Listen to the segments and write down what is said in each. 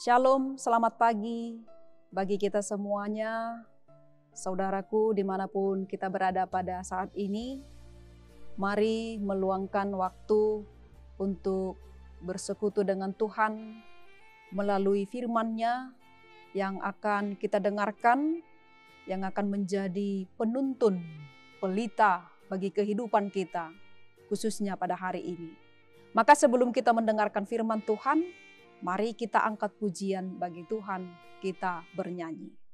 Shalom, selamat pagi bagi kita semuanya, saudaraku dimanapun kita berada pada saat ini. Mari meluangkan waktu untuk bersekutu dengan Tuhan melalui firman-Nya yang akan kita dengarkan, yang akan menjadi penuntun, pelita bagi kehidupan kita, khususnya pada hari ini. Maka sebelum kita mendengarkan firman Tuhan, mari kita angkat pujian bagi Tuhan, kita bernyanyi.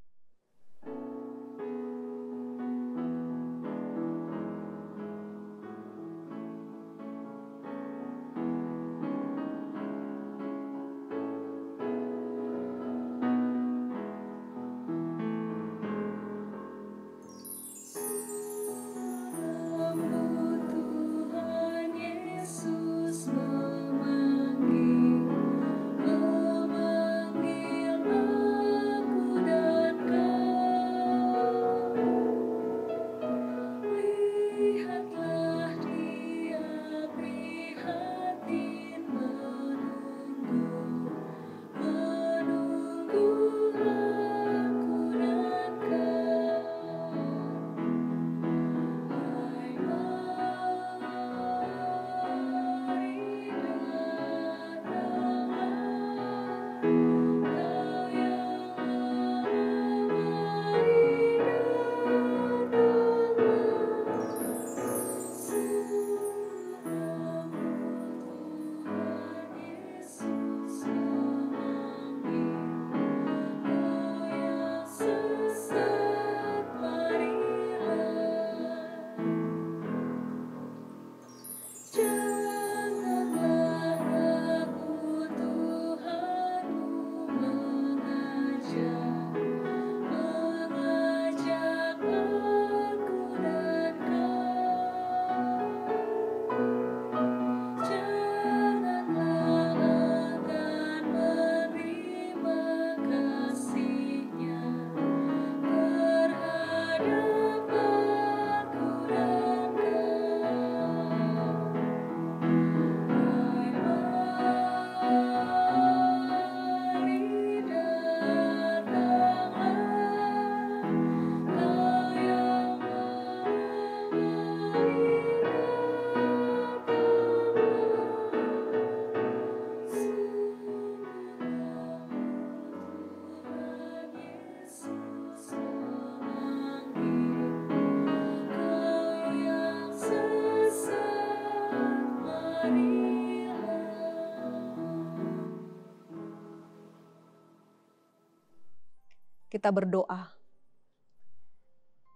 Kita berdoa.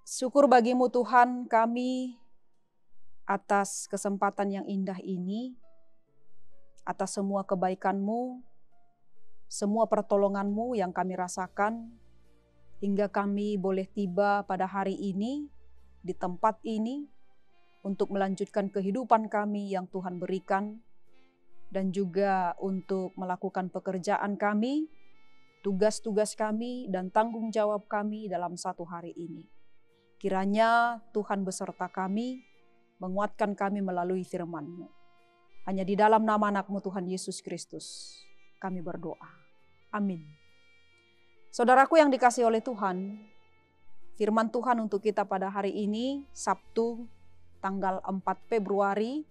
Syukur bagimu Tuhan kami atas kesempatan yang indah ini, atas semua kebaikan-Mu, semua pertolongan-Mu yang kami rasakan, hingga kami boleh tiba pada hari ini, di tempat ini, untuk melanjutkan kehidupan kami yang Tuhan berikan, dan juga untuk melakukan pekerjaan kami, tugas-tugas kami dan tanggung jawab kami dalam satu hari ini. Kiranya Tuhan beserta kami, menguatkan kami melalui firman-Mu. Hanya di dalam nama anak-Mu Tuhan Yesus Kristus kami berdoa. Amin. Saudaraku yang dikasihi oleh Tuhan, firman Tuhan untuk kita pada hari ini, Sabtu tanggal 4 Februari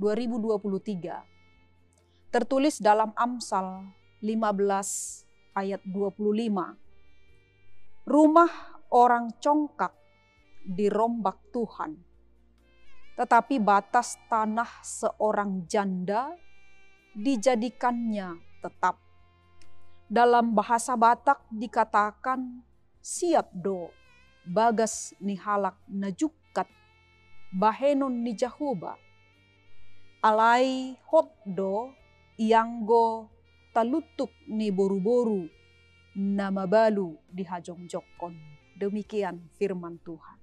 2023. Tertulis dalam Amsal 15 ayat 25. Rumah orang congkak dirombak Tuhan, tetapi batas tanah seorang janda dijadikannya tetap. Dalam bahasa Batak dikatakan siap do bagas nihalak najukat bahenon nijahuba alai hotdo ianggo talutuk ni boru-boru nama balu dihajongjokon. Demikian firman Tuhan.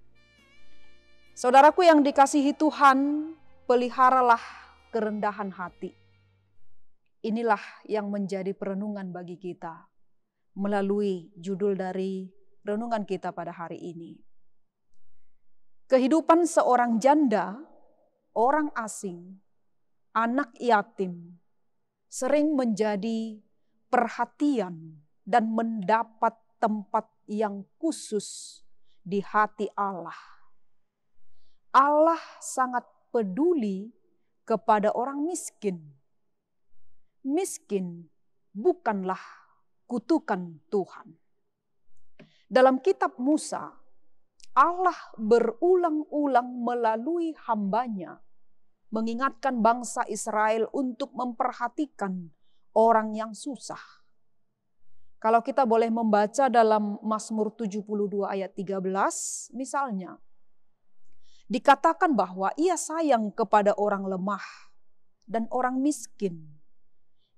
Saudaraku yang dikasihi Tuhan, peliharalah kerendahan hati. Inilah yang menjadi perenungan bagi kita melalui judul dari renungan kita pada hari ini. Kehidupan seorang janda, orang asing, anak yatim, sering menjadi perhatian dan mendapat tempat yang khusus di hati Allah. Allah sangat peduli kepada orang miskin. Miskin bukanlah kutukan Tuhan. Dalam kitab Musa, Allah berulang-ulang melalui hambanya mengingatkan bangsa Israel untuk memperhatikan orang yang susah. Kalau kita boleh membaca dalam Mazmur 72 ayat 13 misalnya, dikatakan bahwa ia sayang kepada orang lemah dan orang miskin.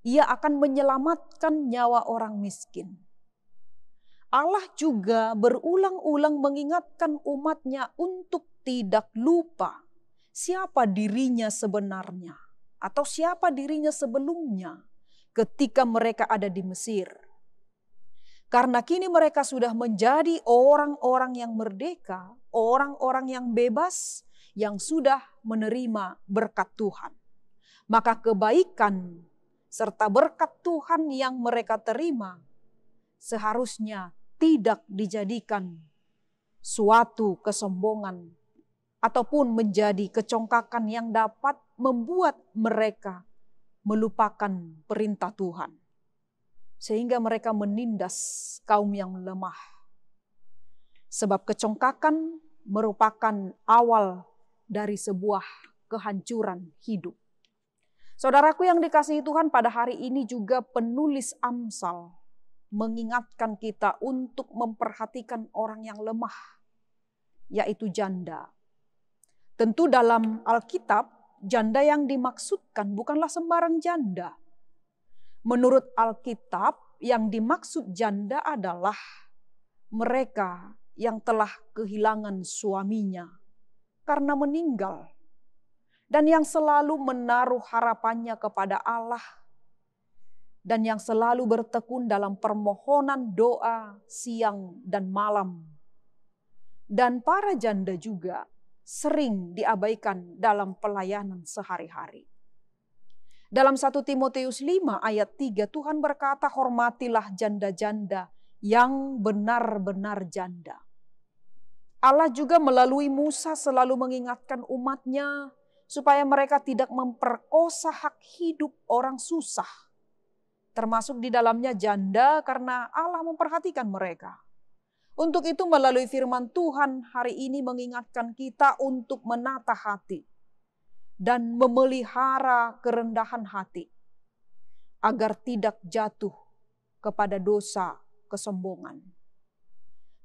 Ia akan menyelamatkan nyawa orang miskin. Allah juga berulang-ulang mengingatkan umatnya untuk tidak lupa siapa dirinya sebenarnya atau siapa dirinya sebelumnya ketika mereka ada di Mesir. Karena kini mereka sudah menjadi orang-orang yang merdeka, orang-orang yang bebas, yang sudah menerima berkat Tuhan. Maka kebaikan serta berkat Tuhan yang mereka terima seharusnya tidak dijadikan suatu kesombongan ataupun menjadi kecongkakan yang dapat membuat mereka melupakan perintah Tuhan. Sehingga mereka menindas kaum yang lemah. Sebab kecongkakan merupakan awal dari sebuah kehancuran hidup. Saudaraku yang dikasihi Tuhan, pada hari ini juga penulis Amsal mengingatkan kita untuk memperhatikan orang yang lemah, yaitu janda. Tentu dalam Alkitab, janda yang dimaksudkan bukanlah sembarang janda. Menurut Alkitab, yang dimaksud janda adalah mereka yang telah kehilangan suaminya karena meninggal, dan yang selalu menaruh harapannya kepada Allah, dan yang selalu bertekun dalam permohonan doa siang dan malam. Dan para janda juga sering diabaikan dalam pelayanan sehari-hari. Dalam 1 Timotius 5 ayat 3 Tuhan berkata, hormatilah janda-janda yang benar-benar janda. Allah juga melalui Musa selalu mengingatkan umatnya supaya mereka tidak memperkosa hak hidup orang susah. Termasuk di dalamnya janda, karena Allah memperhatikan mereka. Untuk itu melalui firman Tuhan hari ini mengingatkan kita untuk menata hati dan memelihara kerendahan hati agar tidak jatuh kepada dosa kesombongan.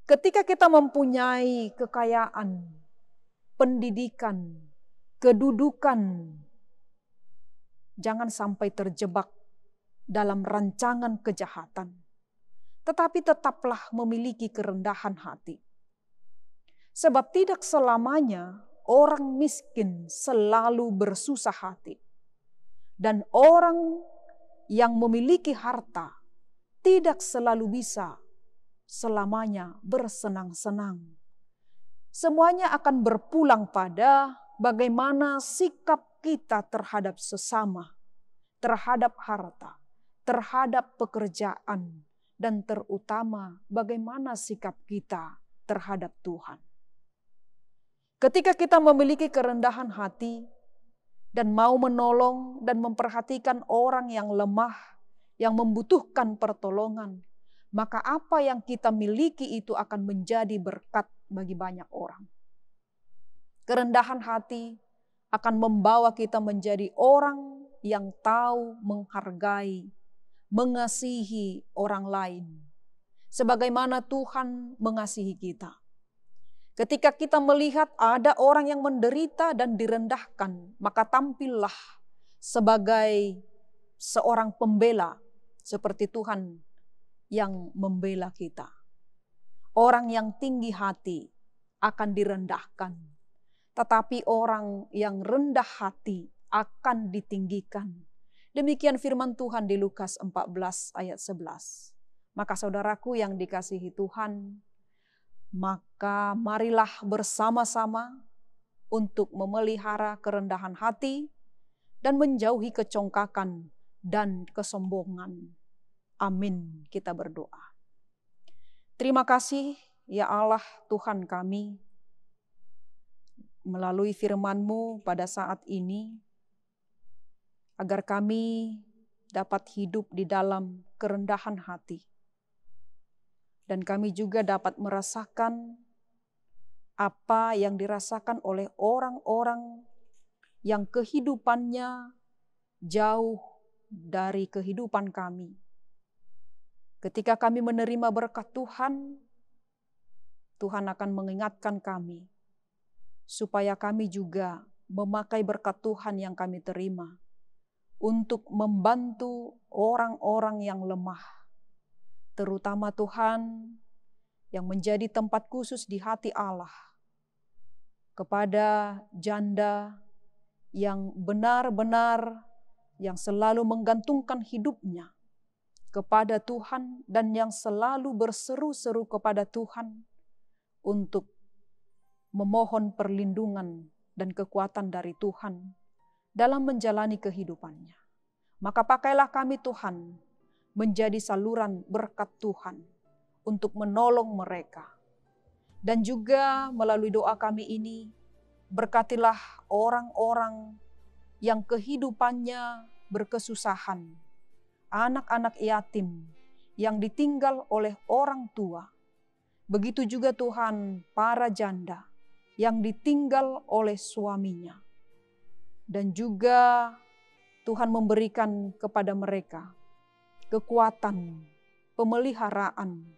Ketika kita mempunyai kekayaan, pendidikan, kedudukan, jangan sampai terjebak dalam rancangan kejahatan, tetapi tetaplah memiliki kerendahan hati. Sebab tidak selamanya orang miskin selalu bersusah hati. Dan orang yang memiliki harta tidak selalu bisa selamanya bersenang-senang. Semuanya akan berpulang pada bagaimana sikap kita terhadap sesama, terhadap harta, terhadap pekerjaan, dan terutama bagaimana sikap kita terhadap Tuhan. Ketika kita memiliki kerendahan hati dan mau menolong dan memperhatikan orang yang lemah, yang membutuhkan pertolongan, maka apa yang kita miliki itu akan menjadi berkat bagi banyak orang. Kerendahan hati akan membawa kita menjadi orang yang tahu menghargai, mengasihi orang lain, sebagaimana Tuhan mengasihi kita. Ketika kita melihat ada orang yang menderita dan direndahkan, maka tampillah sebagai seorang pembela, seperti Tuhan yang membela kita. Orang yang tinggi hati akan direndahkan, tetapi orang yang rendah hati akan ditinggikan. Demikian firman Tuhan di Lukas 14 ayat 11. Maka saudaraku yang dikasihi Tuhan, maka marilah bersama-sama untuk memelihara kerendahan hati dan menjauhi kecongkakan dan kesombongan. Amin. Kita berdoa. Terima kasih ya Allah Tuhan kami, melalui firman-Mu pada saat ini, agar kami dapat hidup di dalam kerendahan hati. Dan kami juga dapat merasakan apa yang dirasakan oleh orang-orang yang kehidupannya jauh dari kehidupan kami. Ketika kami menerima berkat Tuhan, Tuhan akan mengingatkan kami supaya kami juga memakai berkat Tuhan yang kami terima untuk membantu orang-orang yang lemah, terutama Tuhan yang menjadi tempat khusus di hati Allah kepada janda yang benar-benar yang selalu menggantungkan hidupnya kepada Tuhan dan yang selalu berseru-seru kepada Tuhan untuk memohon perlindungan dan kekuatan dari Tuhan dalam menjalani kehidupannya. Maka pakailah kami Tuhan menjadi saluran berkat Tuhan untuk menolong mereka. Dan juga melalui doa kami ini, berkatilah orang-orang yang kehidupannya berkesusahan, anak-anak yatim yang ditinggal oleh orang tua. Begitu juga Tuhan para janda yang ditinggal oleh suaminya. Dan juga Tuhan memberikan kepada mereka kekuatan, pemeliharaan,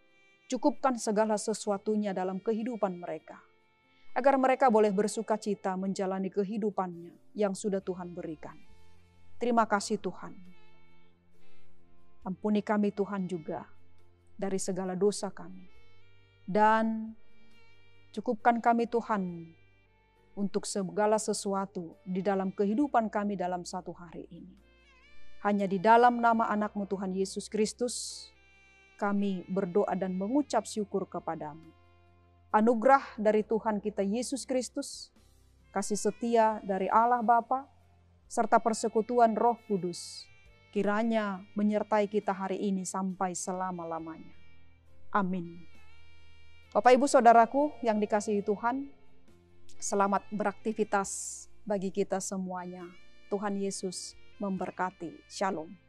cukupkan segala sesuatunya dalam kehidupan mereka, agar mereka boleh bersuka cita menjalani kehidupannya yang sudah Tuhan berikan. Terima kasih Tuhan. Ampuni kami Tuhan juga dari segala dosa kami. Dan cukupkan kami Tuhan untuk segala sesuatu di dalam kehidupan kami dalam satu hari ini. Hanya di dalam nama anak-Mu Tuhan Yesus Kristus, kami berdoa dan mengucap syukur kepadamu. Anugerah dari Tuhan kita Yesus Kristus, kasih setia dari Allah Bapa, serta persekutuan Roh Kudus, kiranya menyertai kita hari ini sampai selama-lamanya. Amin. Bapak Ibu Saudaraku yang dikasihi Tuhan, selamat beraktivitas bagi kita semuanya. Tuhan Yesus memberkati. Shalom.